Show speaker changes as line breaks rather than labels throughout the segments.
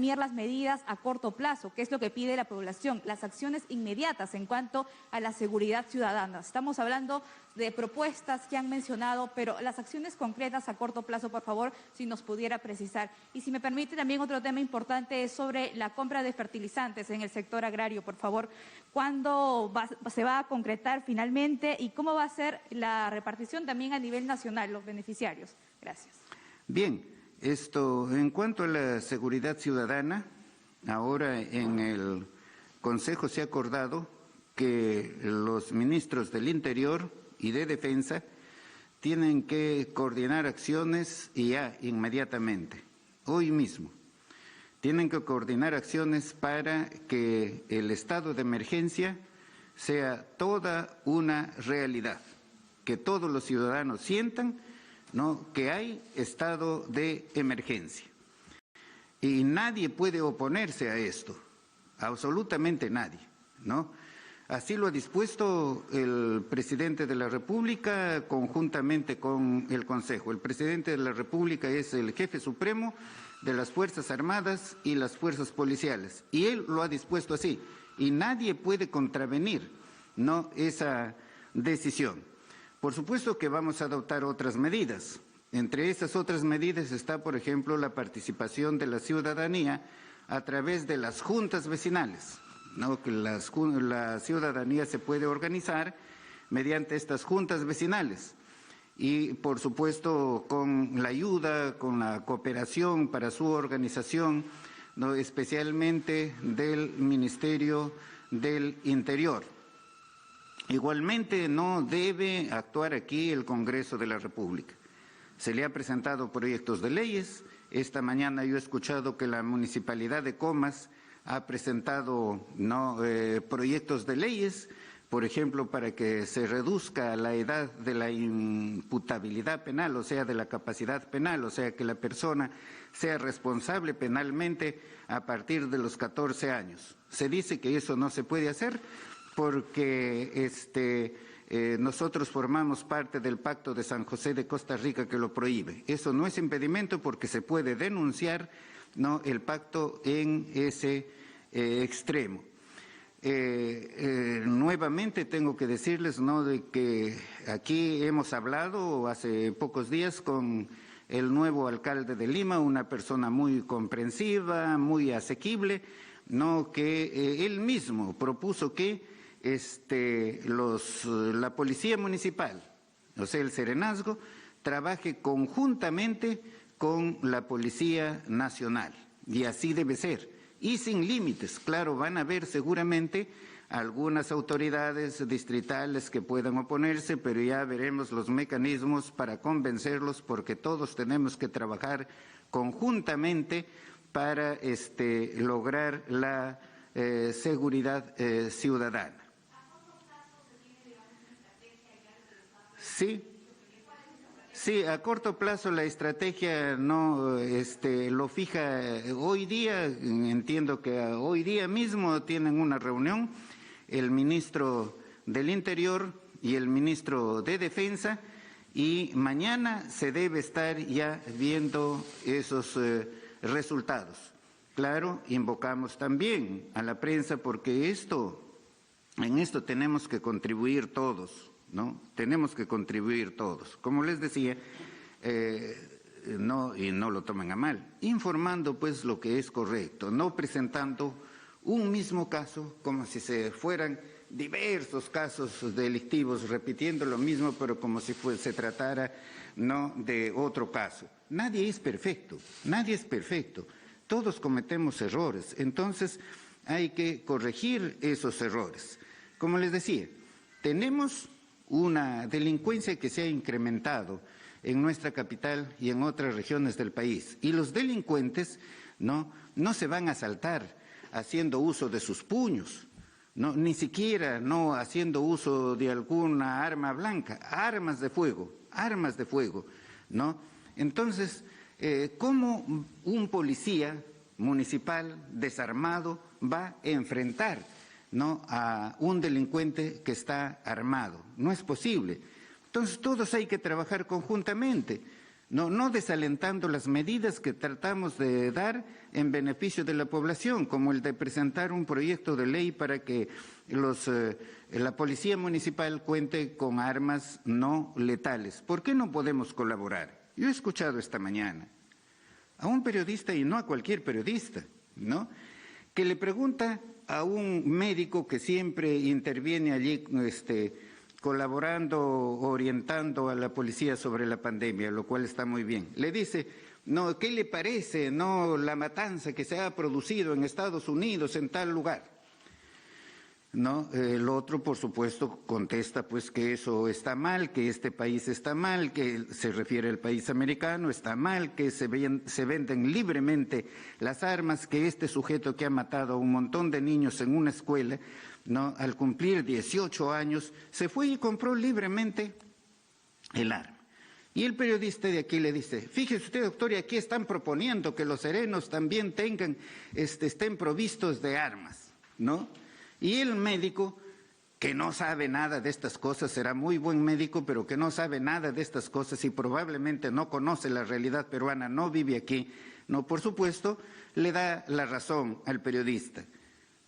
también las medidas a corto plazo, que es lo que pide la población, las acciones inmediatas en cuanto a la seguridad ciudadana. Estamos hablando de propuestas que han mencionado, pero las acciones concretas a corto plazo, por favor, si nos pudiera precisar. Y si me permite, también otro tema importante es sobre la compra de fertilizantes en el sector agrario, por favor. ¿Cuándo se va a concretar finalmente y cómo va a ser la repartición también a nivel nacional, los beneficiarios? Gracias.
Bien, en cuanto a la seguridad ciudadana, ahora en el Consejo se ha acordado que los ministros del Interior y de Defensa tienen que coordinar acciones y ya inmediatamente, hoy mismo. Tienen que coordinar acciones para que el estado de emergencia sea toda una realidad, que todos los ciudadanos sientan, ¿no?, que hay estado de emergencia. Y nadie puede oponerse a esto, absolutamente nadie, ¿no? Así lo ha dispuesto el presidente de la República conjuntamente con el Consejo. El presidente de la República es el jefe supremo de las Fuerzas Armadas y las Fuerzas Policiales, y él lo ha dispuesto así, y nadie puede contravenir, ¿no?, esa decisión. Por supuesto que vamos a adoptar otras medidas. Entre esas otras medidas está, por ejemplo, la participación de la ciudadanía a través de las juntas vecinales, ¿no?, que la ciudadanía se puede organizar mediante estas juntas vecinales y, por supuesto, con la ayuda, con la cooperación para su organización, ¿no?, especialmente del Ministerio del Interior. Igualmente no debe actuar aquí el Congreso de la República. Se le ha presentado proyectos de leyes. Esta mañana yo he escuchado que la Municipalidad de Comas ha presentado proyectos de leyes, por ejemplo, para que se reduzca la edad de la imputabilidad penal, o sea, de la capacidad penal, o sea, que la persona sea responsable penalmente a partir de los 14 años. Se dice que eso no se puede hacer porque nosotros formamos parte del Pacto de San José de Costa Rica que lo prohíbe. Eso no es impedimento porque se puede denunciar, ¿no?, el pacto en ese extremo. Nuevamente tengo que decirles, ¿no?, de que aquí hemos hablado hace pocos días con el nuevo alcalde de Lima, una persona muy comprensiva, muy asequible, ¿no?, que él mismo propuso que la Policía Municipal, o sea, el Serenazgo, trabaje conjuntamente con la Policía Nacional, y así debe ser, y sin límites. Claro, van a haber seguramente algunas autoridades distritales que puedan oponerse, pero ya veremos los mecanismos para convencerlos, porque todos tenemos que trabajar conjuntamente para lograr la seguridad ciudadana. Sí, a corto plazo la estrategia no lo fija hoy día. Entiendo que hoy día mismo tienen una reunión el ministro del Interior y el ministro de Defensa, y mañana se debe estar ya viendo esos resultados. Claro, invocamos también a la prensa porque en esto tenemos que contribuir todos, ¿no? Tenemos que contribuir todos. Como les decía, y no lo tomen a mal, informando pues lo que es correcto, no presentando un mismo caso como si se fueran diversos casos delictivos, repitiendo lo mismo, pero como si se tratara, ¿no?, de otro caso. Nadie es perfecto, todos cometemos errores, entonces hay que corregir esos errores. Como les decía, tenemos una delincuencia que se ha incrementado en nuestra capital y en otras regiones del país, y los delincuentes no se van a asaltar haciendo uso de sus puños, ni siquiera no haciendo uso de alguna arma blanca, armas de fuego, ¿no? Entonces, ¿cómo un policía municipal desarmado va a enfrentar, ¿no?, a un delincuente que está armado? No es posible. Entonces todos hay que trabajar conjuntamente, no desalentando las medidas que tratamos de dar en beneficio de la población, como el de presentar un proyecto de ley para que la Policía Municipal cuente con armas no letales. ¿Por qué no podemos colaborar? Yo he escuchado esta mañana a un periodista, y no a cualquier periodista, ¿no?, que le pregunta a un médico que siempre interviene allí colaborando, orientando a la policía sobre la pandemia, lo cual está muy bien. Le dice, no, ¿qué le parece, no, la matanza que se ha producido en Estados Unidos en tal lugar? No, el otro, por supuesto, contesta pues que eso está mal, que este país está mal, que se refiere al país americano, está mal, que se venden libremente las armas, que este sujeto que ha matado a un montón de niños en una escuela, ¿no?, al cumplir 18 años, se fue y compró libremente el arma. Y el periodista de aquí le dice, fíjese usted, doctor, y aquí están proponiendo que los serenos también estén provistos de armas, ¿no? Y el médico, que no sabe nada de estas cosas, será muy buen médico, pero que no sabe nada de estas cosas y probablemente no conoce la realidad peruana, no vive aquí, no, por supuesto, le da la razón al periodista.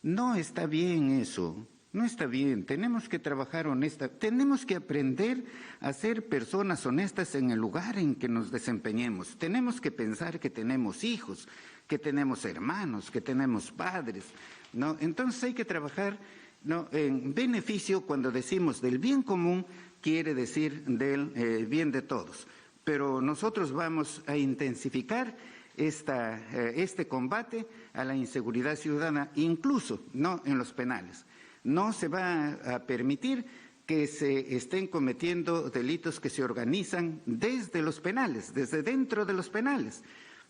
No está bien eso, no está bien, tenemos que trabajar tenemos que aprender a ser personas honestas en el lugar en que nos desempeñemos. Tenemos que pensar que tenemos hijos, que tenemos hermanos, que tenemos padres, ¿no? Entonces hay que trabajar, ¿no?, en beneficio. Cuando decimos del bien común, quiere decir del bien de todos. Pero nosotros vamos a intensificar este combate a la inseguridad ciudadana, incluso no en los penales. No se va a permitir que se estén cometiendo delitos que se organizan desde los penales, desde dentro de los penales,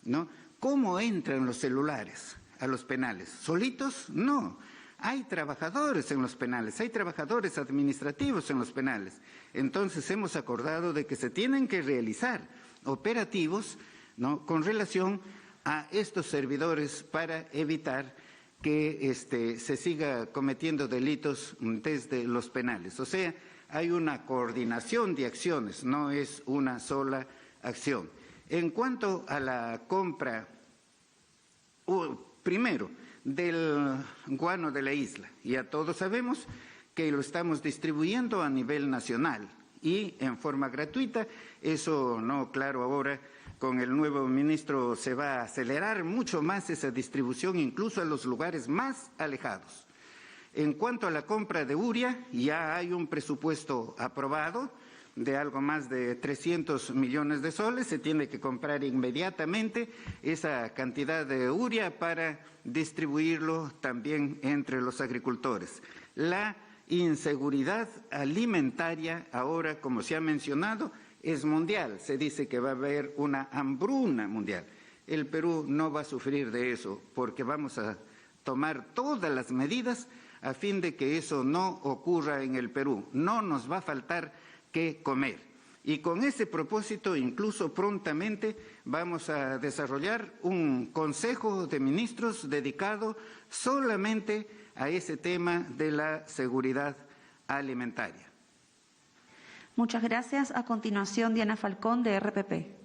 ¿no? ¿Cómo entran los celulares a los penales? ¿Solitos? No. Hay trabajadores en los penales, hay trabajadores administrativos en los penales. Entonces hemos acordado de que se tienen que realizar operativos, ¿no?, con relación a estos servidores para evitar que se siga cometiendo delitos desde los penales. O sea, hay una coordinación de acciones, no es una sola acción. En cuanto a la compra, primero, del guano de la isla, ya todos sabemos que lo estamos distribuyendo a nivel nacional y en forma gratuita. Eso, no, claro, ahora con el nuevo ministro se va a acelerar mucho más esa distribución, incluso a los lugares más alejados. En cuanto a la compra de urea, ya hay un presupuesto aprobado de algo más de 300 millones de soles. Se tiene que comprar inmediatamente esa cantidad de urea para distribuirlo también entre los agricultores. La inseguridad alimentaria ahora, como se ha mencionado, es mundial. Se dice que va a haber una hambruna mundial. El Perú no va a sufrir de eso, porque vamos a tomar todas las medidas a fin de que eso no ocurra en el Perú. No nos va a faltar qué comer. Y con ese propósito, incluso prontamente, vamos a desarrollar un Consejo de Ministros dedicado solamente a ese tema de la seguridad alimentaria.
Muchas gracias. A continuación, Diana Falcón, de RPP.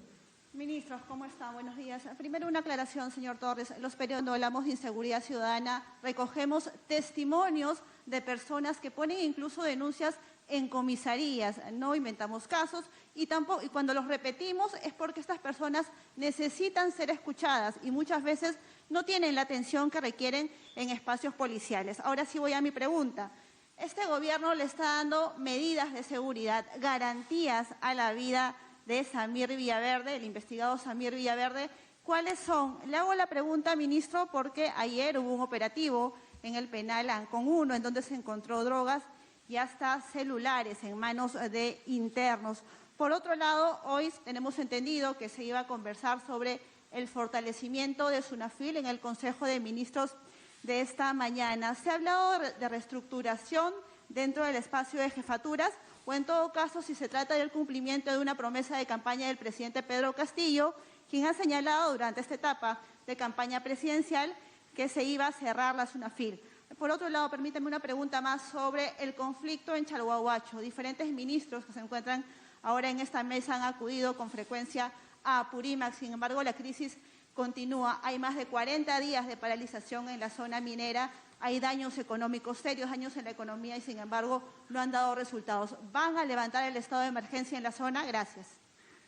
Ministros, ¿cómo están? Buenos días. Primero, una aclaración, señor Torres. Los periodos, cuando hablamos de inseguridad ciudadana, recogemos testimonios de personas que ponen incluso denuncias en comisarías. No inventamos casos y cuando los repetimos es porque estas personas necesitan ser escuchadas y muchas veces no tienen la atención que requieren en espacios policiales. Ahora sí voy a mi pregunta. Este gobierno le está dando medidas de seguridad, garantías a la vida de Samir Villaverde, el investigado Samir Villaverde. ¿Cuáles son? Le hago la pregunta, ministro, porque ayer hubo un operativo en el penal Ancón 1, en donde se encontró drogas y hasta celulares en manos de internos. Por otro lado, hoy tenemos entendido que se iba a conversar sobre el fortalecimiento de SUNAFIL en el Consejo de Ministros de esta mañana. ¿Se ha hablado de reestructuración dentro del espacio de jefaturas o en todo caso si se trata del cumplimiento de una promesa de campaña del presidente Pedro Castillo, quien ha señalado durante esta etapa de campaña presidencial que se iba a cerrar la SUNAFIL? Por otro lado, permítame una pregunta más sobre el conflicto en Chalhuahuacho. Diferentes ministros que se encuentran ahora en esta mesa han acudido con frecuencia a Apurímac. Sin embargo, la crisis continúa. Hay más de 40 días de paralización en la zona minera. Hay daños económicos serios, daños en la economía y, sin embargo, no han dado resultados. ¿Van a levantar el estado de emergencia en la zona? Gracias.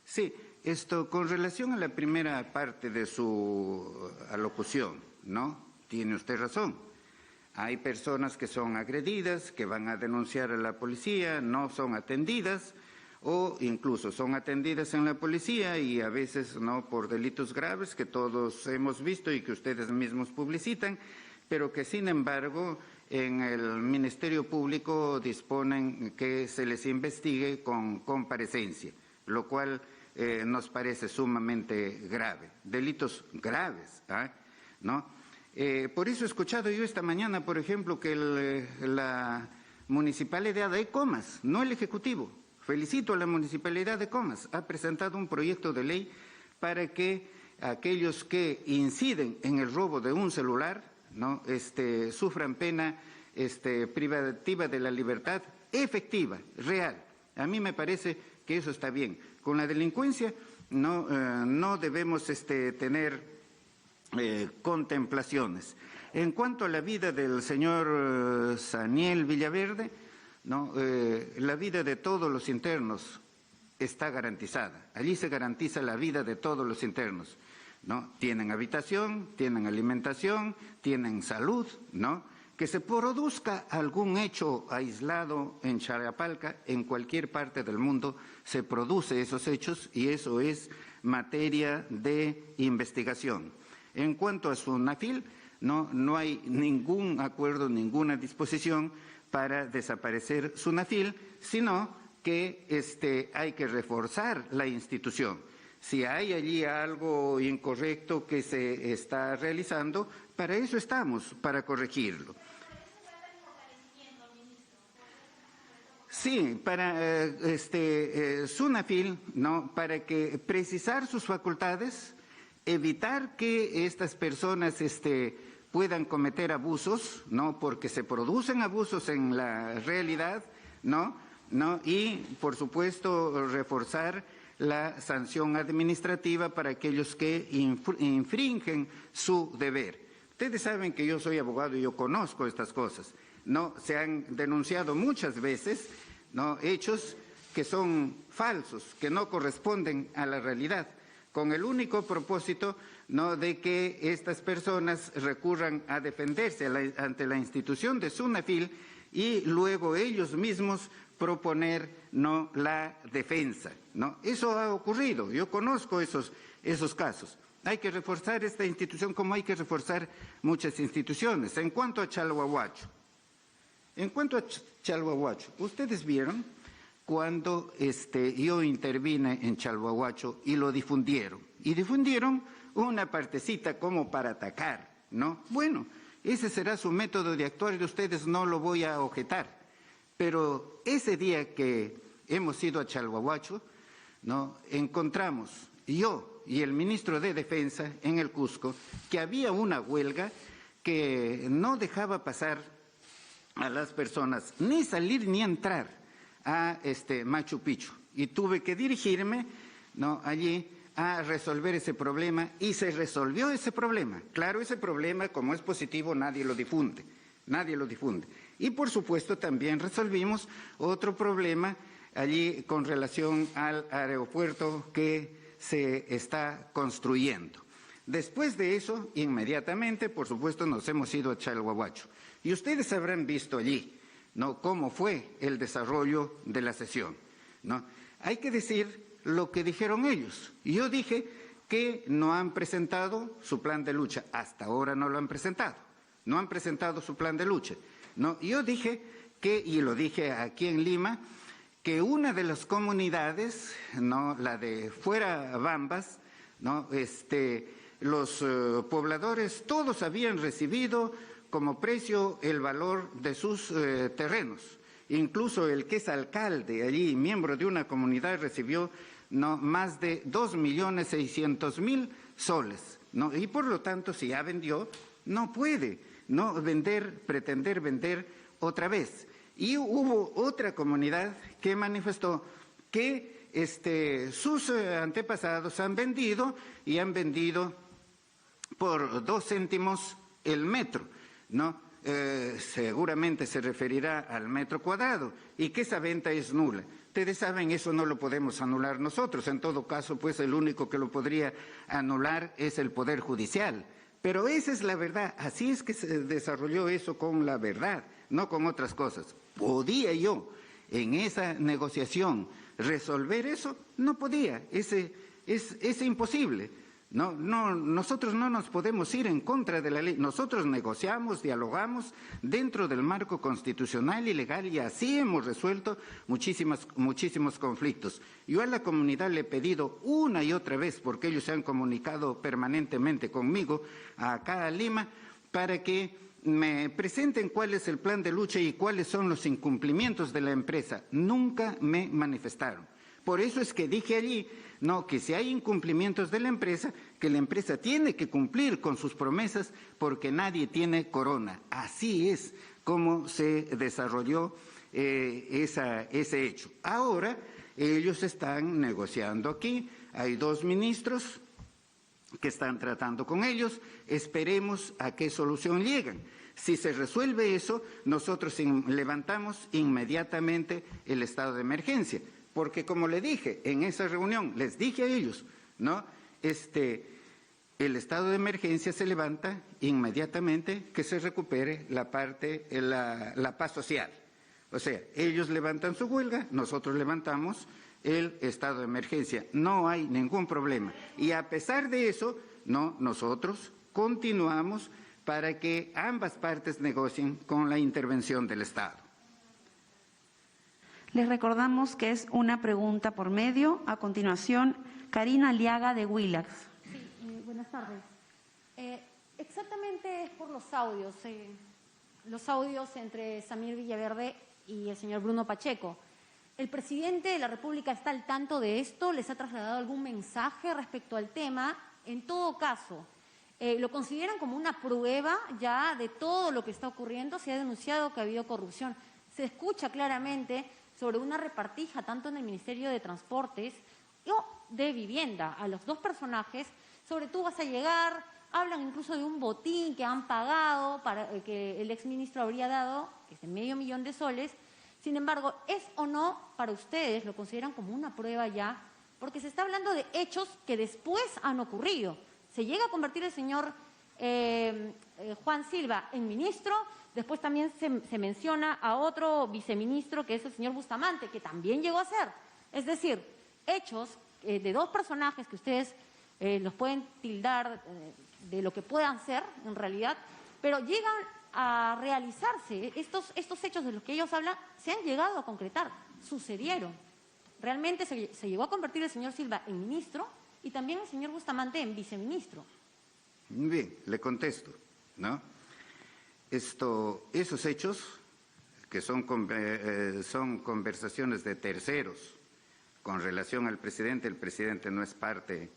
Sí, con relación a la primera parte de su alocución, ¿no? Tiene usted razón. Hay personas que son agredidas, que van a denunciar a la policía, no son atendidas o incluso son atendidas en la policía y a veces no por delitos graves que todos hemos visto y que ustedes mismos publicitan, pero que sin embargo en el Ministerio Público disponen que se les investigue con comparecencia, lo cual nos parece sumamente grave, delitos graves, ¿no? Por eso he escuchado yo esta mañana, por ejemplo, que la Municipalidad de Comas, no el Ejecutivo, felicito a la Municipalidad de Comas, ha presentado un proyecto de ley para que aquellos que inciden en el robo de un celular, ¿no? Sufran pena privativa de la libertad efectiva, real. A mí me parece que eso está bien. Con la delincuencia no debemos tener contemplaciones. En cuanto a la vida del señor Saniel Villaverde, ¿no? La vida de todos los internos está garantizada. Allí se garantiza la vida de todos los internos, ¿no? Tienen habitación, tienen alimentación, tienen salud, ¿no? Que se produzca algún hecho aislado en Chayapalca, en cualquier parte del mundo se produce esos hechos y eso es materia de investigación. En cuanto a SUNAFIL, no hay ningún acuerdo, ninguna disposición para desaparecer SUNAFIL, sino que hay que reforzar la institución. Si hay allí algo incorrecto que se está realizando, para eso estamos, para corregirlo. Sí, para SUNAFIL, ¿no? Para que precisar sus facultades, evitar que estas personas puedan cometer abusos, ¿no? Porque se producen abusos en la realidad, ¿no? Y, por supuesto, reforzar la sanción administrativa para aquellos que infringen su deber. Ustedes saben que yo soy abogado y yo conozco estas cosas, ¿no? Se han denunciado muchas veces, ¿no? Hechos que son falsos, que no corresponden a la realidad, con el único propósito, ¿no? De que estas personas recurran a defenderse ante la institución de SUNAFIL y luego ellos mismos proponer, ¿no? La defensa, ¿no? Eso ha ocurrido, yo conozco esos casos. Hay que reforzar esta institución como hay que reforzar muchas instituciones. En cuanto a Chalhuahuacho, ustedes vieron cuando yo intervine en Chalhuahuacho y lo difundieron. Y difundieron una partecita como para atacar, ¿no? Bueno, ese será su método de actuar y ustedes no lo voy a objetar. Pero ese día que hemos ido a Chalhuahuacho, ¿no? Encontramos yo y el ministro de Defensa en el Cusco que había una huelga que no dejaba pasar a las personas ni salir ni entrar a Machu Picchu y tuve que dirigirme, ¿no? Allí a resolver ese problema y se resolvió ese problema. Claro, ese problema como es positivo nadie lo difunde. Y por supuesto también resolvimos otro problema allí con relación al aeropuerto que se está construyendo. Después de eso, inmediatamente, por supuesto, nos hemos ido a Chalhuahuacho. Y ustedes habrán visto allí, ¿no? Cómo fue el desarrollo de la sesión, ¿no? Hay que decir lo que dijeron ellos. Yo dije que no han presentado su plan de lucha. Hasta ahora no lo han presentado. No han presentado su plan de lucha, ¿no? Yo dije que, y lo dije aquí en Lima, que una de las comunidades, ¿no? La de Fuera Bambas, ¿no? Los pobladores todos habían recibido como precio el valor de sus terrenos. Incluso el que es alcalde allí, miembro de una comunidad, recibió, ¿no? Más de 2.600.000 soles, ¿no? Y por lo tanto, si ya vendió, no puede no pretender vender otra vez. Y hubo otra comunidad que manifestó que sus antepasados han vendido y han vendido por 2 céntimos el metro, ¿no? Seguramente se referirá al metro cuadrado y que esa venta es nula. Ustedes saben, eso no lo podemos anular nosotros. En todo caso, pues el único que lo podría anular es el Poder Judicial. Pero esa es la verdad. Así es que se desarrolló eso con la verdad, no con otras cosas. ¿Podía yo en esa negociación resolver eso? No podía. Es imposible. No, nosotros no nos podemos ir en contra de la ley. Nosotros negociamos, dialogamos dentro del marco constitucional y legal y así hemos resuelto muchísimos conflictos. Yo a la comunidad le he pedido una y otra vez, porque ellos se han comunicado permanentemente conmigo acá a Lima, para que me presenten cuál es el plan de lucha y cuáles son los incumplimientos de la empresa. Nunca me manifestaron. Por eso es que dije allí, no, que si hay incumplimientos de la empresa, que la empresa tiene que cumplir con sus promesas porque nadie tiene corona. Así es como se desarrolló ese hecho. Ahora ellos están negociando aquí, hay 2 ministros que están tratando con ellos, esperemos a qué solución llegan. Si se resuelve eso, nosotros levantamos inmediatamente el estado de emergencia. Porque como le dije en esa reunión, les dije a ellos, ¿no? El estado de emergencia se levanta inmediatamente que se recupere la paz social. O sea, ellos levantan su huelga, nosotros levantamos el estado de emergencia. No hay ningún problema. Y a pesar de eso, no, nosotros continuamos para que ambas partes negocien con la intervención del Estado.
Les recordamos que es una pregunta por medio. A continuación, Karina Aliaga de Willax.
Sí, buenas tardes. Exactamente es por los audios entre Samir Villaverde y el señor Bruno Pacheco. ¿El presidente de la República está al tanto de esto? ¿Les ha trasladado algún mensaje respecto al tema? En todo caso, ¿lo consideran como una prueba ya de todo lo que está ocurriendo? Se ha denunciado que ha habido corrupción. Se escucha claramente sobre una repartija tanto en el Ministerio de Transportes o de Vivienda a los 2 personajes, sobre tú vas a llegar, hablan incluso de un botín que han pagado, que el exministro habría dado, que es de $500,000 de soles. Sin embargo, ¿es o no para ustedes, lo consideran como una prueba ya? Porque se está hablando de hechos que después han ocurrido. Se llega a convertir el señor Juan Silva en ministro. Después también se menciona a otro viceministro, que es el señor Bustamante, que también llegó a ser. Es decir, hechos de 2 personajes que ustedes los pueden tildar de lo que puedan ser, en realidad, pero llegan a realizarse. Estos hechos de los que ellos hablan se han llegado a concretar, sucedieron. Realmente se llegó a convertir el señor Silva en ministro y también el señor Bustamante en viceministro.
Bien, le contesto, ¿no? Esos hechos, que son conversaciones de terceros con relación al presidente, el presidente no es parte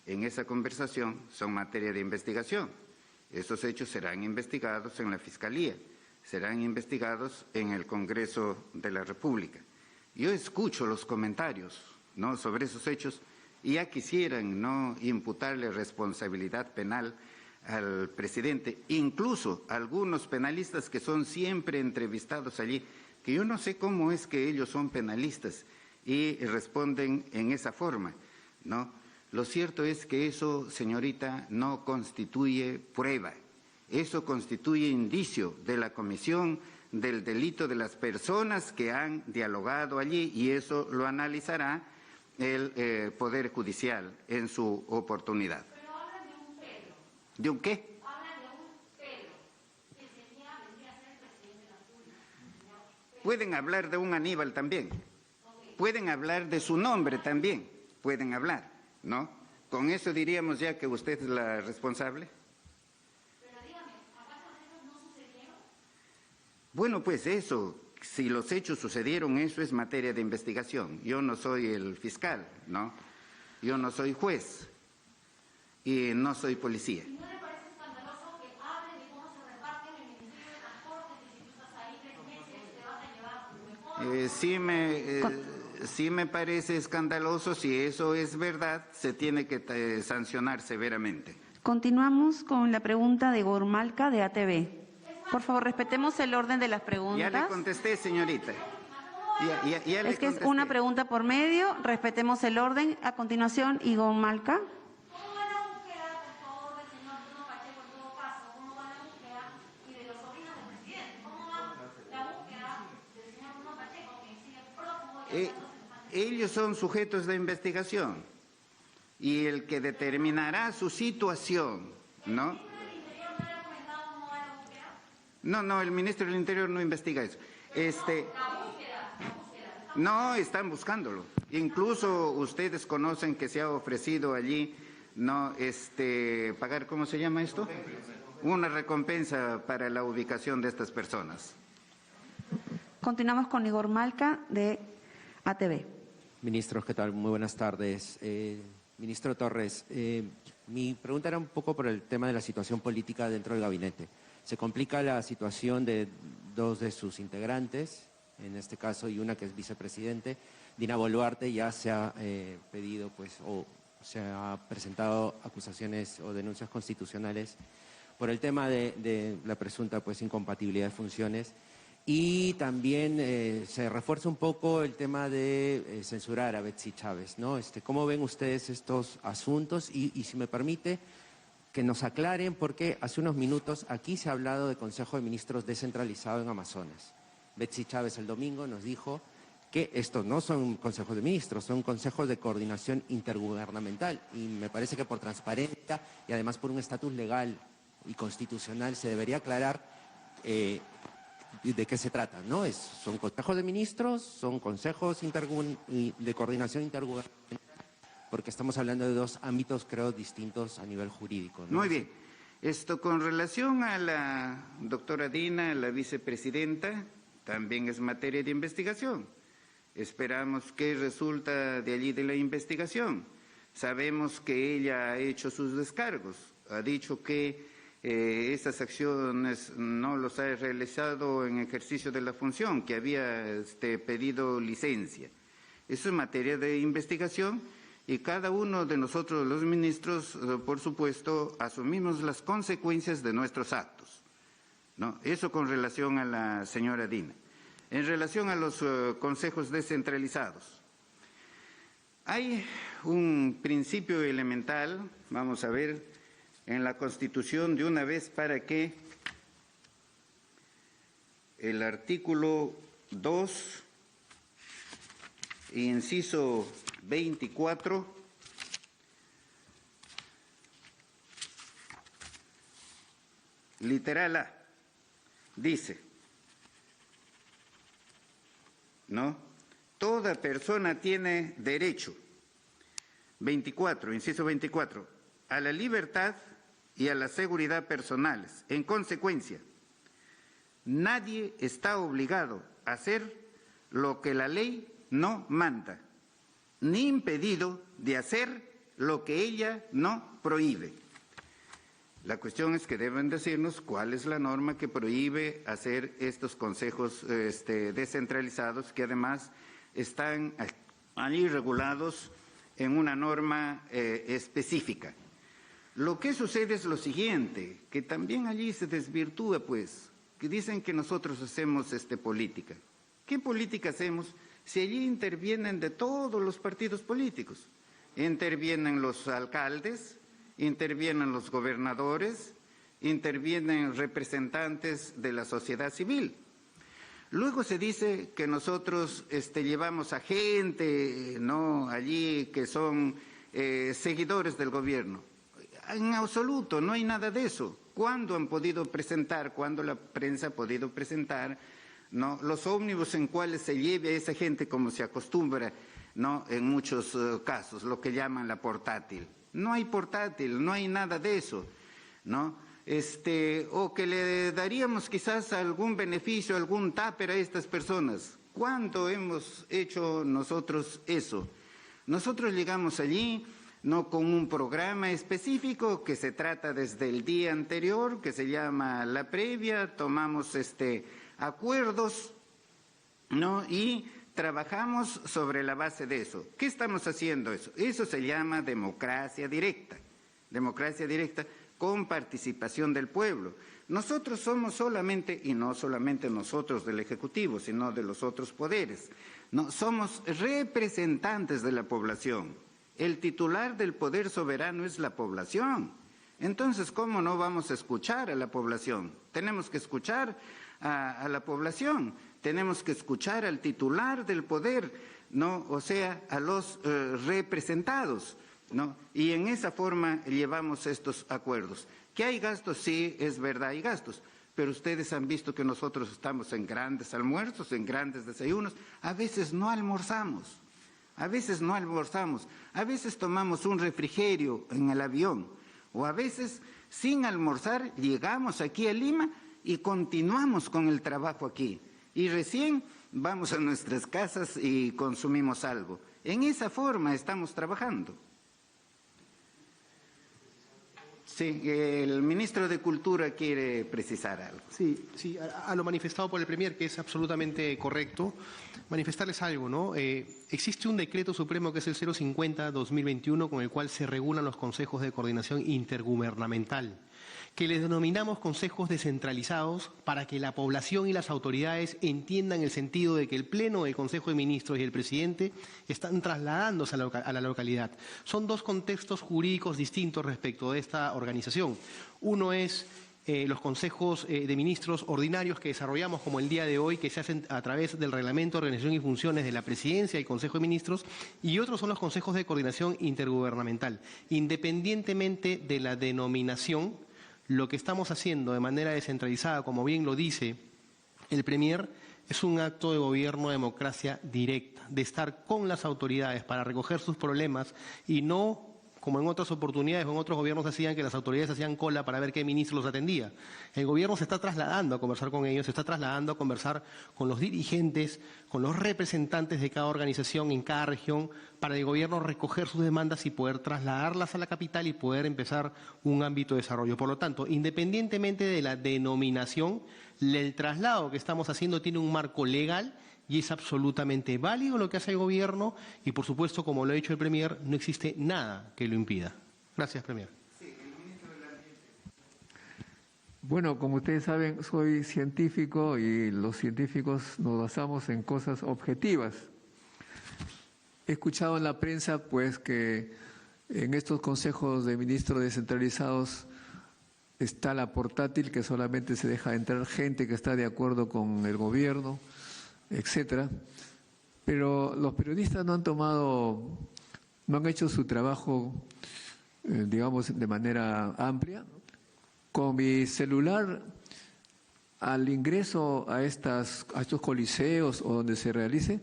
en esa conversación, son materia de investigación. Esos hechos serán investigados en la Fiscalía, serán investigados en el Congreso de la República. Yo escucho los comentarios, ¿no?, sobre esos hechos y ya quisieran no imputarle responsabilidad penal al presidente, incluso algunos penalistas que son siempre entrevistados allí, que yo no sé cómo es que ellos son penalistas y responden en esa forma, ¿no? Lo cierto es que eso, señorita, no constituye prueba, eso constituye indicio de la comisión del delito de las personas que han dialogado allí y eso lo analizará el Poder Judicial en su oportunidad. ¿De un qué? Hablan de un Pedro, que vendría a ser el presidente de la República. Pueden hablar de un Aníbal también. Pueden hablar de su nombre también. Pueden hablar, ¿no? Con eso diríamos ya que usted es la responsable. Pero dígame, ¿acaso los hechos no sucedieron? Bueno, pues eso, si los hechos sucedieron, eso es materia de investigación. Yo no soy el fiscal, ¿no? Yo no soy juez y no soy policía. Sí sí me parece escandaloso. Si eso es verdad, se tiene que sancionar severamente.
Continuamos con la pregunta de Gormalca de ATV. Por favor, respetemos el orden de las preguntas.
Ya le contesté, señorita. Ya le
Es que es
contesté.
una pregunta por medio, respetemos el orden. A continuación, Igor Malca.
¿Cómo va la búsqueda, por favor, del señor Bruno Pacheco en todo caso? ¿Cómo va la búsqueda y de los sobrinos del presidente? ¿Cómo va la búsqueda del señor Bruno Pacheco, que sigue prófugo y
Ellos son sujetos de investigación y el que determinará su situación, ¿no? No, el ministro del Interior no investiga eso. No, están buscándolo. Incluso ustedes conocen que se ha ofrecido allí, no, pagar, ¿cómo se llama esto? Una recompensa para la ubicación de estas personas.
Continuamos con Igor Malca de ATV.
Ministros, ¿qué tal? Muy buenas tardes. Ministro Torres, mi pregunta era un poco por el tema de la situación política dentro del gabinete. Se complica la situación de dos de sus integrantes, en este caso, y una que es vicepresidente. Dina Boluarte ya se ha pedido, pues, o se ha presentado acusaciones o denuncias constitucionales por el tema de la presunta, pues, incompatibilidad de funciones. Y también se refuerza un poco el tema de censurar a Betsy Chávez, ¿no? ¿Cómo ven ustedes estos asuntos? Y si me permite, que nos aclaren, porque hace unos minutos aquí se ha hablado de Consejo de Ministros descentralizado en Amazonas. Betsy Chávez el domingo nos dijo que estos no son consejos de ministros, son consejos de coordinación intergubernamental. Y me parece que por transparencia y además por un estatus legal y constitucional se debería aclarar de qué se trata, ¿no? Son consejos de ministros, son consejos de coordinación intergubernamental, porque estamos hablando de dos ámbitos, creo, distintos a nivel jurídico, ¿no?
Muy bien. Con relación a la doctora Dina, la vicepresidenta, también es materia de investigación. Esperamos qué resulta de allí de la investigación. Sabemos que ella ha hecho sus descargos, ha dicho que estas acciones no los ha realizado en ejercicio de la función, que había pedido licencia. Eso es materia de investigación y cada uno de nosotros, los ministros, por supuesto, asumimos las consecuencias de nuestros actos, ¿no? Eso con relación a la señora Dina. En relación a los consejos descentralizados, hay un principio elemental, vamos a ver, en la Constitución de una vez para que el artículo 2, inciso 24, literal A, dice, ¿no? Toda persona tiene derecho, 24, inciso 24, a la libertad y a la seguridad personales. En consecuencia, nadie está obligado a hacer lo que la ley no manda, ni impedido de hacer lo que ella no prohíbe. La cuestión es que deben decirnos cuál es la norma que prohíbe hacer estos consejos descentralizados, que además están allí regulados en una norma específica. Lo que sucede es lo siguiente, que también allí se desvirtúa, pues, que dicen que nosotros hacemos política. ¿Qué política hacemos si allí intervienen de todos los partidos políticos? Intervienen los alcaldes, intervienen los gobernadores, intervienen representantes de la sociedad civil. Luego se dice que nosotros llevamos a gente, ¿no?, allí que son seguidores del gobierno. En absoluto, no hay nada de eso. ¿Cuándo han podido presentar, cuándo la prensa ha podido presentar, ¿no?, los ómnibus en cuales se lleve a esa gente como se acostumbra, ¿no?, en muchos casos, lo que llaman la portátil? No hay portátil, no hay nada de eso, ¿no? O que le daríamos quizás algún beneficio, algún tupper a estas personas. ¿Cuándo hemos hecho nosotros eso? Nosotros llegamos allí, no con un programa específico que se trata desde el día anterior, que se llama la previa, tomamos acuerdos, ¿no?, y trabajamos sobre la base de eso. ¿Qué estamos haciendo eso? Eso se llama democracia directa con participación del pueblo. Nosotros somos solamente, y no solamente nosotros del Ejecutivo, sino de los otros poderes, no, somos representantes de la población. El titular del poder soberano es la población. Entonces, ¿cómo no vamos a escuchar a la población? Tenemos que escuchar a la población, tenemos que escuchar al titular del poder, ¿no? O sea, a los representados, ¿no? Y en esa forma llevamos estos acuerdos. ¿Que hay gastos? Sí, es verdad, hay gastos. Pero ustedes han visto que nosotros estamos en grandes almuerzos, en grandes desayunos. A veces no almorzamos, a veces tomamos un refrigerio en el avión, o a veces sin almorzar llegamos aquí a Lima y continuamos con el trabajo aquí. Y recién vamos a nuestras casas y consumimos algo. En esa forma estamos trabajando. Sí, el ministro de Cultura quiere precisar algo.
Sí, a lo manifestado por el Premier, que es absolutamente correcto, manifestarles algo, ¿no? Existe un decreto supremo que es el 050-2021 con el cual se regulan los consejos de coordinación intergubernamental, que les denominamos consejos descentralizados para que la población y las autoridades entiendan el sentido de que el Pleno, el Consejo de Ministros y el Presidente están trasladándose a la localidad. Son dos contextos jurídicos distintos respecto de esta organización. Uno es los consejos de ministros ordinarios que desarrollamos como el día de hoy, que se hacen a través del Reglamento de Organización y Funciones de la Presidencia y el Consejo de Ministros, y otros son los consejos de coordinación intergubernamental. Independientemente de la denominación, lo que estamos haciendo de manera descentralizada, como bien lo dice el Premier, es un acto de gobierno de democracia directa, de estar con las autoridades para recoger sus problemas y no, como en otras oportunidades o en otros gobiernos hacían, que las autoridades hacían cola para ver qué ministro los atendía. El gobierno se está trasladando a conversar con ellos, se está trasladando a conversar con los dirigentes, con los representantes de cada organización en cada región, para el gobierno recoger sus demandas y poder trasladarlas a la capital y poder empezar un ámbito de desarrollo. Por lo tanto, independientemente de la denominación, el traslado que estamos haciendo tiene un marco legal y es absolutamente válido lo que hace el gobierno y, por supuesto, como lo ha dicho el Premier, no existe nada que lo impida. Gracias, Premier.
Bueno, como ustedes saben, soy científico y los científicos nos basamos en cosas objetivas. He escuchado en la prensa, pues, que en estos consejos de ministros descentralizados está la portátil, que solamente se deja entrar gente que está de acuerdo con el gobierno, etcétera. Pero los periodistas no han hecho su trabajo, digamos, de manera amplia. Con mi celular, al ingreso a estos coliseos o donde se realice,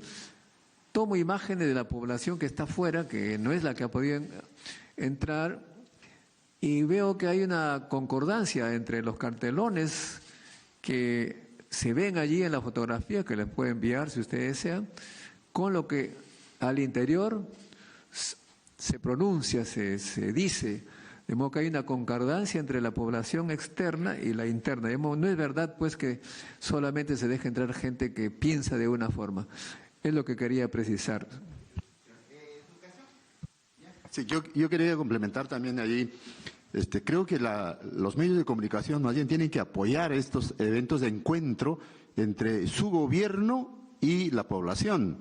tomo imágenes de la población que está afuera, que no es la que ha podido entrar, y veo que hay una concordancia entre los cartelones que se ven allí en la fotografía, que les puedo enviar si ustedes desean, con lo que al interior se pronuncia, se dice, de modo que hay una concordancia entre la población externa y la interna. De modo, no es verdad pues que solamente se deja entrar gente que piensa de una forma. Es lo que quería precisar.
Sí, yo quería complementar también allí. Creo que los medios de comunicación más bien tienen que apoyar estos eventos de encuentro entre su gobierno y la población.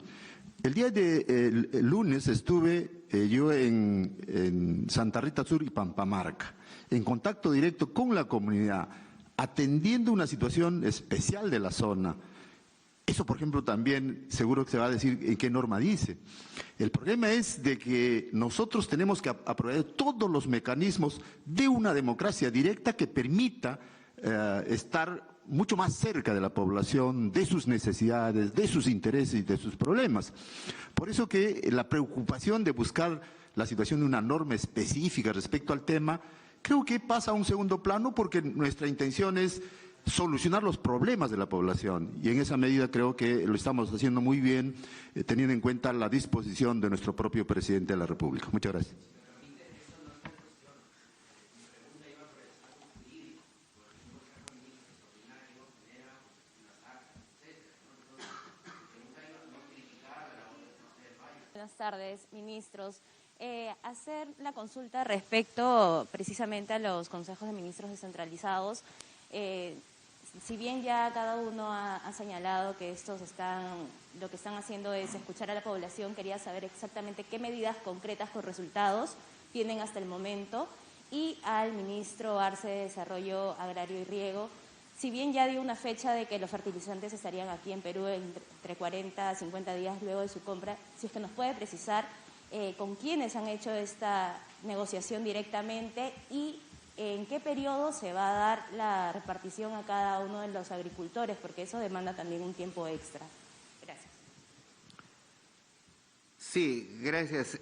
El día de el lunes estuve yo en Santa Rita Sur y Pampamarca, en contacto directo con la comunidad, atendiendo una situación especial de la zona. Eso, por ejemplo, también seguro que se va a decir en qué norma dice. El problema es de que nosotros tenemos que aprovechar todos los mecanismos de una democracia directa que permita estar mucho más cerca de la población, de sus necesidades, de sus intereses y de sus problemas. Por eso que la preocupación de buscar la situación de una norma específica respecto al tema, creo que pasa a un segundo plano porque nuestra intención es solucionar los problemas de la población y en esa medida creo que lo estamos haciendo muy bien teniendo en cuenta la disposición de nuestro propio presidente de la República. Muchas gracias.
tardes, ministros. Hacer la consulta respecto precisamente a los consejos de ministros descentralizados. Si bien ya cada uno ha señalado que lo que están haciendo es escuchar a la población, quería saber exactamente qué medidas concretas con resultados tienen hasta el momento. Y al ministro Arce de Desarrollo Agrario y Riego, si bien ya dio una fecha de que los fertilizantes estarían aquí en Perú entre 40 a 50 días luego de su compra, si es que nos puede precisar con quiénes han hecho esta negociación directamente y en qué periodo se va a dar la repartición a cada uno de los agricultores, porque eso demanda también un tiempo extra. Gracias.
Sí, gracias.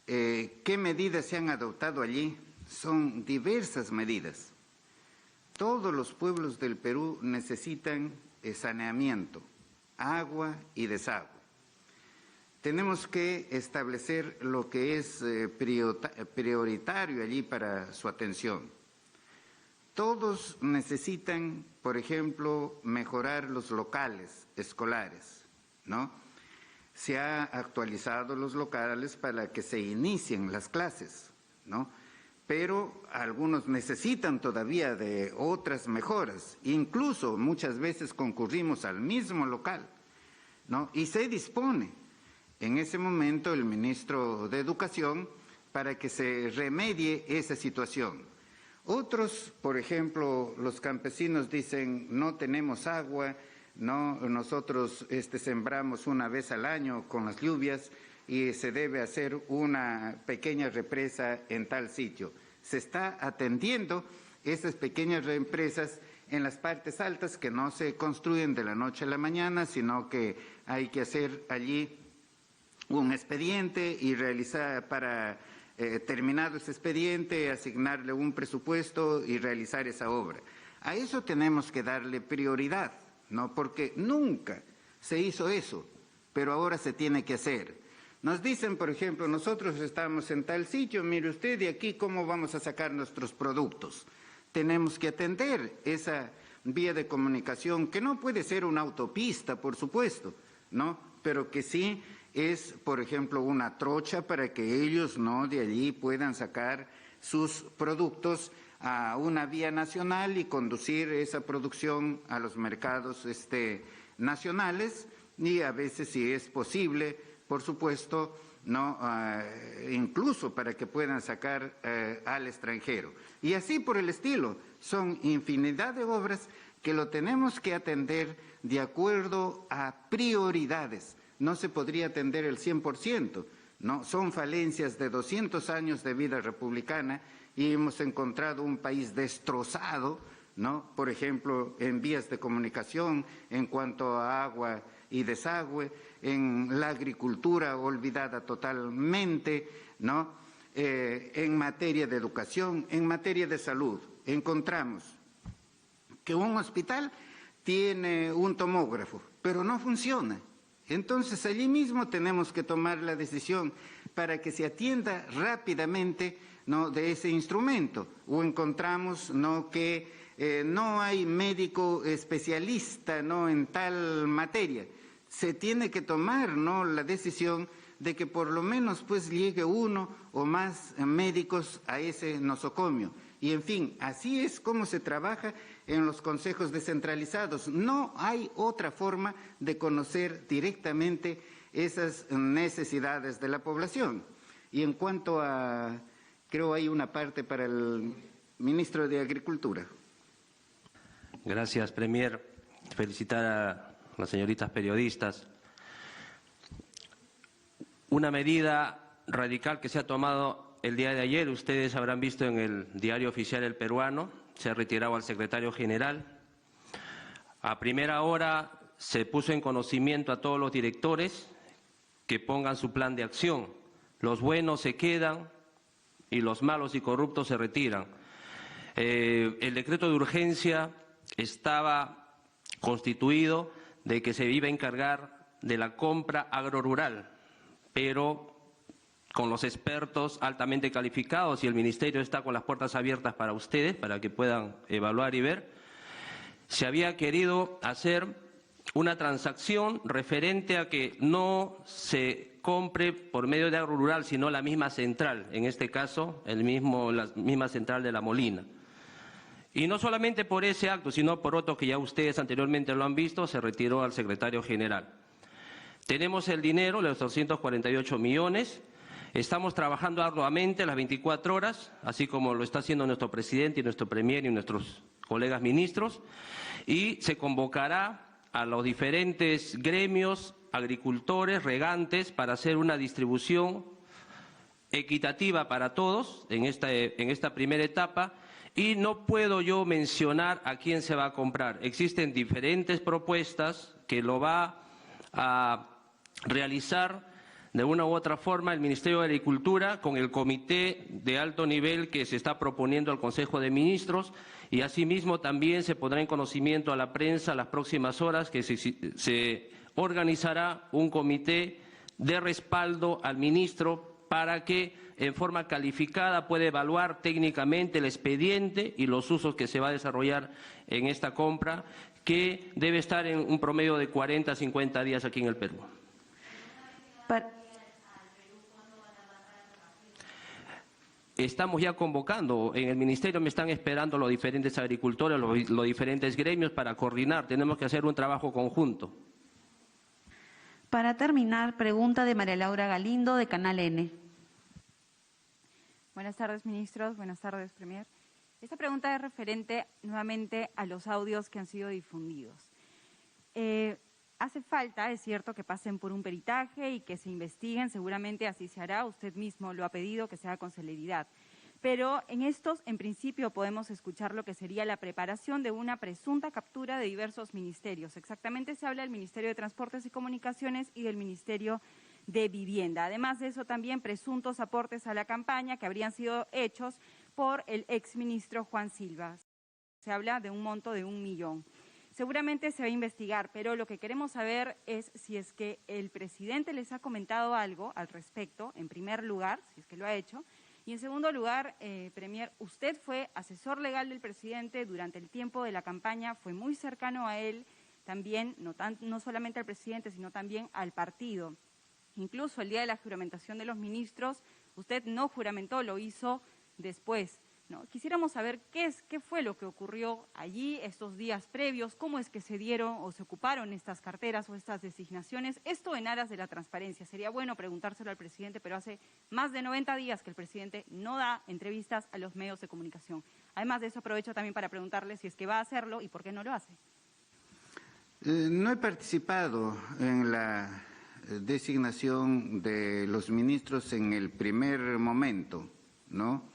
¿Qué medidas se han adoptado allí? Son diversas medidas. Todos los pueblos del Perú necesitan saneamiento, agua y desagüe. Tenemos que establecer lo que es prioritario allí para su atención. Todos necesitan, por ejemplo, mejorar los locales escolares, ¿no? Se ha actualizado los locales para que se inicien las clases, ¿no? Pero algunos necesitan todavía de otras mejoras. Incluso muchas veces concurrimos al mismo local, ¿no? Y se dispone en ese momento el ministro de Educación para que se remedie esa situación. Otros, por ejemplo, los campesinos dicen no tenemos agua, no, nosotros sembramos una vez al año con las lluvias y se debe hacer una pequeña represa en tal sitio. Se está atendiendo esas pequeñas represas en las partes altas que no se construyen de la noche a la mañana, sino que hay que hacer allí un expediente y realizar para terminado ese expediente, asignarle un presupuesto y realizar esa obra. A eso tenemos que darle prioridad, ¿no? Porque nunca se hizo eso, pero ahora se tiene que hacer. Nos dicen, por ejemplo, nosotros estamos en tal sitio, mire usted, de aquí cómo vamos a sacar nuestros productos. Tenemos que atender esa vía de comunicación, que no puede ser una autopista, por supuesto, ¿no? Pero que sí es, por ejemplo, una trocha para que ellos no de allí puedan sacar sus productos a una vía nacional y conducir esa producción a los mercados nacionales y a veces, si es posible, por supuesto, no incluso para que puedan sacar al extranjero. Y así por el estilo, son infinidad de obras que lo tenemos que atender de acuerdo a prioridades. No se podría atender el 100%, ¿no? Son falencias de 200 años de vida republicana y hemos encontrado un país destrozado, ¿no? Por ejemplo, en vías de comunicación, en cuanto a agua y desagüe, en la agricultura olvidada totalmente, ¿no? En materia de educación, en materia de salud. Encontramos que un hospital tiene un tomógrafo, pero no funciona. Entonces, allí mismo tenemos que tomar la decisión para que se atienda rápidamente, ¿no?, de ese instrumento. O encontramos, ¿no?, que no hay médico especialista, ¿no?, en tal materia. Se tiene que tomar, ¿no?, la decisión de que por lo menos pues llegue uno o más médicos a ese nosocomio. Y en fin, así es como se trabaja en los consejos descentralizados. No hay otra forma de conocer directamente esas necesidades de la población. Y en cuanto a, creo hay una parte para el ministro de Agricultura.
Gracias, Premier. Felicitar a las señoritas periodistas. Una medida radical que se ha tomado el día de ayer, ustedes habrán visto en el diario oficial El Peruano, se ha retirado al secretario general. A primera hora se puso en conocimiento a todos los directores que pongan su plan de acción. Los buenos se quedan y los malos y corruptos se retiran. El decreto de urgencia estaba constituido de que se iba a encargar de la compra agrorural, pero con los expertos altamente calificados, y el Ministerio está con las puertas abiertas para ustedes, para que puedan evaluar y ver, se había querido hacer una transacción referente a que no se compre por medio de Agro Rural, sino la misma central, en este caso la misma central de La Molina. Y no solamente por ese acto, sino por otro que ya ustedes anteriormente lo han visto, se retiró al secretario general. Tenemos el dinero, los 248 millones, estamos trabajando arduamente las 24 horas, así como lo está haciendo nuestro presidente y nuestro premier y nuestros colegas ministros, y se convocará a los diferentes gremios, agricultores, regantes, para hacer una distribución equitativa para todos en esta primera etapa. Y no puedo yo mencionar a quién se va a comprar. Existen diferentes propuestas que lo va a realizar de una u otra forma el Ministerio de Agricultura con el comité de alto nivel que se está proponiendo al Consejo de Ministros, y asimismo también se pondrá en conocimiento a la prensa las próximas horas que se organizará un comité de respaldo al ministro para que en forma calificada pueda evaluar técnicamente el expediente y los usos que se va a desarrollar en esta compra, que debe estar en un promedio de 40 a 50 días aquí en el Perú. Estamos ya convocando, en el Ministerio me están esperando los diferentes agricultores, los diferentes gremios para coordinar, tenemos que hacer un trabajo conjunto.
Para terminar, pregunta de María Laura Galindo, de Canal N.
Buenas tardes, ministros. Buenas tardes, Premier. Esta pregunta es referente nuevamente a los audios que han sido difundidos. Hace falta, es cierto, que pasen por un peritaje y que se investiguen, seguramente así se hará, usted mismo lo ha pedido, que se haga con celeridad. Pero en estos, en principio, podemos escuchar lo que sería la preparación de una presunta captura de diversos ministerios. Exactamente se habla del Ministerio de Transportes y Comunicaciones y del Ministerio de Vivienda. Además de eso, también presuntos aportes a la campaña que habrían sido hechos por el exministro Juan Silva. Se habla de un monto de 1 millón. Seguramente se va a investigar, pero lo que queremos saber es si es que el presidente les ha comentado algo al respecto, en primer lugar, si es que lo ha hecho, y en segundo lugar, Premier, usted fue asesor legal del presidente durante el tiempo de la campaña, fue muy cercano a él, también, no solamente al presidente, sino también al partido. Incluso el día de la juramentación de los ministros, usted no juramentó, lo hizo después, ¿no? Quisiéramos saber qué fue lo que ocurrió allí estos días previos, cómo es que se dieron o se ocuparon estas carteras o estas designaciones, esto en aras de la transparencia. Sería bueno preguntárselo al presidente, pero hace más de 90 días que el presidente no da entrevistas a los medios de comunicación. Además de eso, aprovecho también para preguntarle si es que va a hacerlo y por qué no lo hace.
No he participado en la designación de los ministros en el primer momento, ¿no?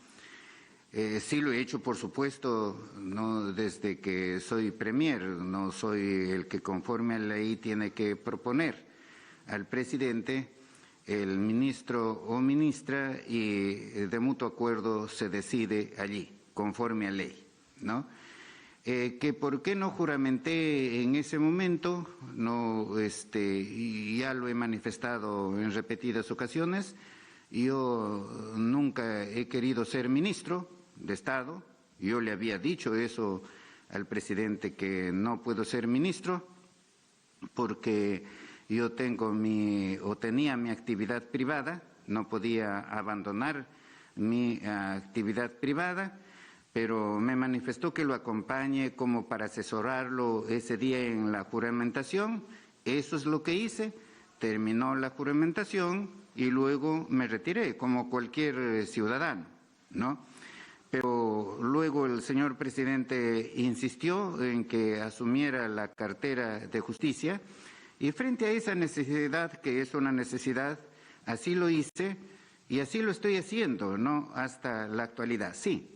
Sí lo he hecho, por supuesto, no desde que soy premier, no soy el que conforme a la ley tiene que proponer al presidente, el ministro o ministra, y de mutuo acuerdo se decide allí, conforme a ley, ¿no? Que por qué no juramenté en ese momento, no, y ya lo he manifestado en repetidas ocasiones. Yo nunca he querido ser ministro de Estado, yo le había dicho eso al presidente, que no puedo ser ministro porque yo tenía mi actividad privada, no podía abandonar mi actividad privada, pero me manifestó que lo acompañe como para asesorarlo ese día en la juramentación. Eso es lo que hice, terminó la juramentación y luego me retiré como cualquier ciudadano, ¿no? Pero luego el señor presidente insistió en que asumiera la cartera de justicia y frente a esa necesidad, que es una necesidad, así lo hice y así lo estoy haciendo, ¿no? Hasta la actualidad, sí.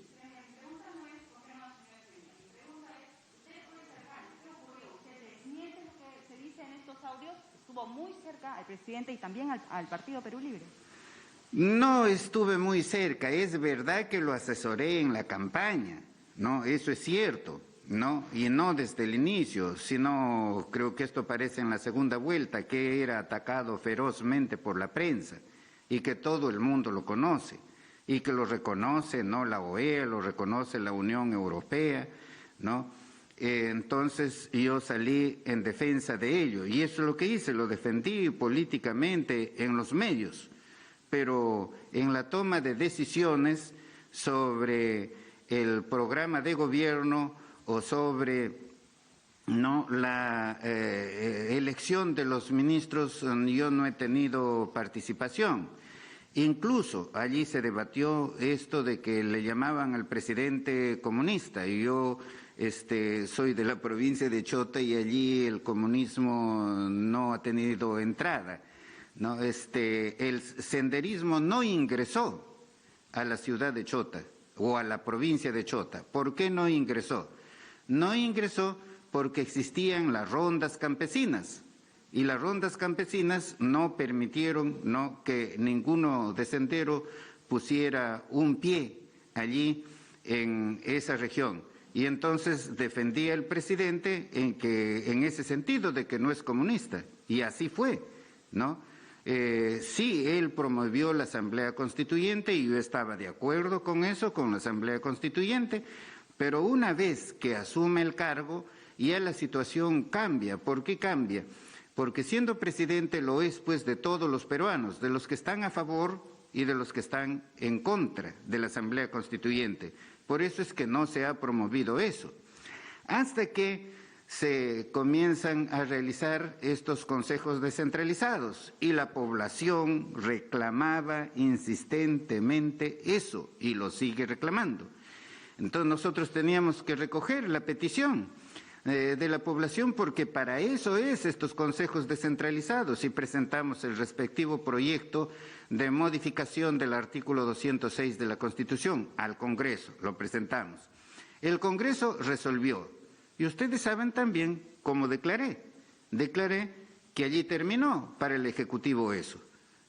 Estuvo muy cerca al presidente y también al Partido Perú Libre.
No estuve muy cerca, es verdad que lo asesoré en la campaña, ¿no? Eso es cierto, ¿no? Y no desde el inicio, sino creo que esto parece en la segunda vuelta, que era atacado ferozmente por la prensa y que todo el mundo lo conoce y que lo reconoce, ¿no? La OEA, lo reconoce la Unión Europea, ¿no? Entonces yo salí en defensa de ello y eso es lo que hice, lo defendí políticamente en los medios, pero en la toma de decisiones sobre el programa de gobierno o sobre la elección de los ministros, yo no he tenido participación. Incluso allí se debatió esto de que le llamaban al presidente comunista y yo soy de la provincia de Chota y allí el comunismo no ha tenido entrada, ¿no? El senderismo no ingresó a la ciudad de Chota o a la provincia de Chota. ¿Por qué no ingresó? No ingresó porque existían las rondas campesinas y las rondas campesinas no permitieron que ninguno de sendero pusiera un pie allí en esa región. Y entonces defendía el presidente en ese sentido de que no es comunista, y así fue, ¿no? Sí, él promovió la Asamblea Constituyente y yo estaba de acuerdo con eso, con la Asamblea Constituyente, pero una vez que asume el cargo, ya la situación cambia. ¿Por qué cambia? Porque siendo presidente lo es pues de todos los peruanos, de los que están a favor y de los que están en contra de la Asamblea Constituyente. Por eso es que no se ha promovido eso. Hasta que se comienzan a realizar estos consejos descentralizados y la población reclamaba insistentemente eso y lo sigue reclamando. Entonces nosotros teníamos que recoger la petición de la población porque para eso es estos consejos descentralizados y presentamos el respectivo proyecto de modificación del artículo 206 de la Constitución al Congreso, lo presentamos. El Congreso resolvió y ustedes saben también cómo declaré que allí terminó para el Ejecutivo eso,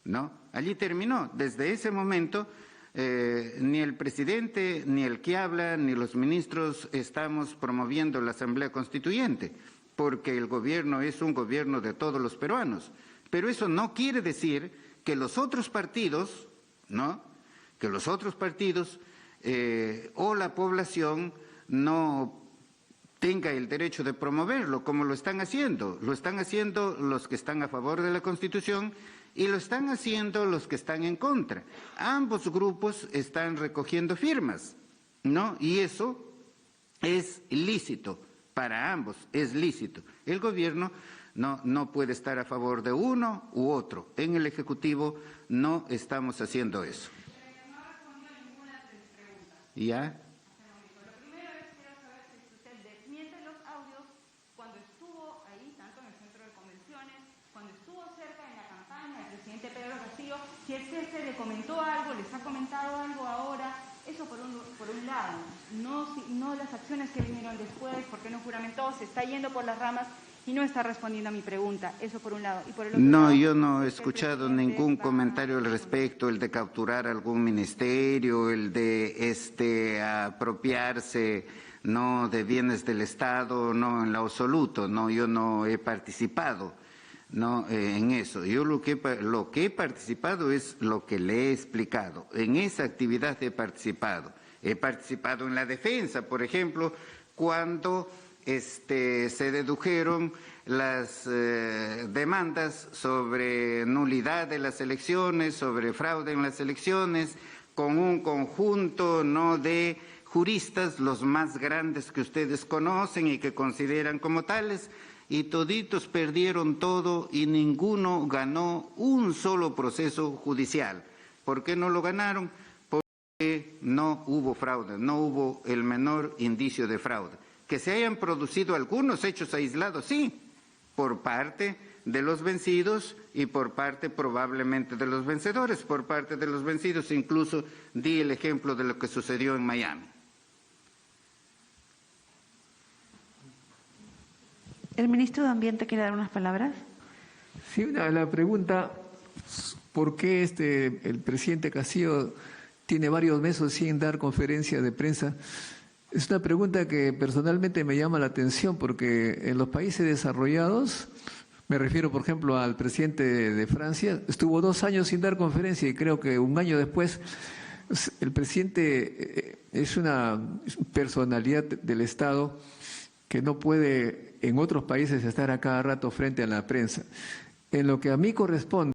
¿no? Allí terminó, desde ese momento ni el presidente, ni el que habla, ni los ministros estamos promoviendo la Asamblea Constituyente, porque el gobierno es un gobierno de todos los peruanos. Pero eso no quiere decir que los otros partidos, ¿no? Que los otros partidos o la población no tenga el derecho de promoverlo, como lo están haciendo. Lo están haciendo los que están a favor de la Constitución y lo están haciendo los que están en contra. Ambos grupos están recogiendo firmas, ¿no? Y eso es lícito, para ambos es lícito. El gobierno no puede estar a favor de uno u otro. En el Ejecutivo no estamos haciendo eso. ¿Ya?
Si es que se le comentó algo, les ha comentado algo ahora, eso por un lado, no las acciones que vinieron después, porque no juramentó, se está yendo por las ramas y no está respondiendo a mi pregunta, eso por un lado. Y por el otro lado,
yo no he escuchado ningún comentario al respecto, el de capturar algún ministerio, el de apropiarse no de bienes del Estado, no en lo absoluto, no, yo no he participado. No, en eso. Yo lo que he participado es lo que le he explicado. En esa actividad he participado. He participado en la defensa, por ejemplo, cuando se dedujeron las demandas sobre nulidad de las elecciones, sobre fraude en las elecciones, con un conjunto de juristas, los más grandes que ustedes conocen y que consideran como tales, y toditos perdieron todo y ninguno ganó un solo proceso judicial. ¿Por qué no lo ganaron? Porque no hubo fraude, no hubo el menor indicio de fraude. Que se hayan producido algunos hechos aislados, sí, por parte de los vencidos y por parte probablemente de los vencedores. Por parte de los vencidos incluso di el ejemplo de lo que sucedió en Miami.
¿El ministro de Ambiente quiere dar unas palabras?
Sí, la pregunta, ¿por qué el presidente Castillo tiene varios meses sin dar conferencias de prensa? Es una pregunta que personalmente me llama la atención porque en los países desarrollados, me refiero por ejemplo al presidente de Francia, estuvo 2 años sin dar conferencia y creo que un año después el presidente es una personalidad del Estado que no puede en otros países estar a cada rato frente a la prensa. En lo que a mí corresponde,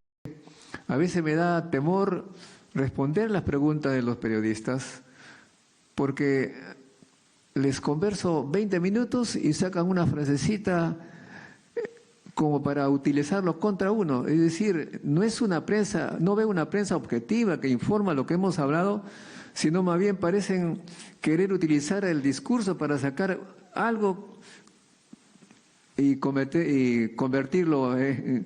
a veces me da temor responder las preguntas de los periodistas porque les converso 20 minutos y sacan una frasecita como para utilizarlo contra uno. Es decir, no es una prensa, no veo una prensa objetiva que informa lo que hemos hablado, sino más bien parecen querer utilizar el discurso para sacar algo y convertirlo en,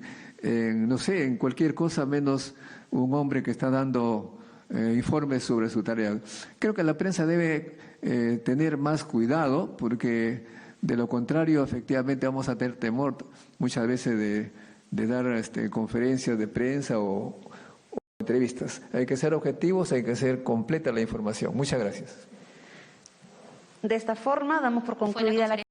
no sé, en cualquier cosa menos un hombre que está dando informes sobre su tarea. Creo que la prensa debe tener más cuidado porque de lo contrario efectivamente vamos a tener temor muchas veces de dar conferencias de prensa o entrevistas. Hay que ser objetivos, hay que ser completa la información. Muchas gracias.
De esta forma damos por concluida la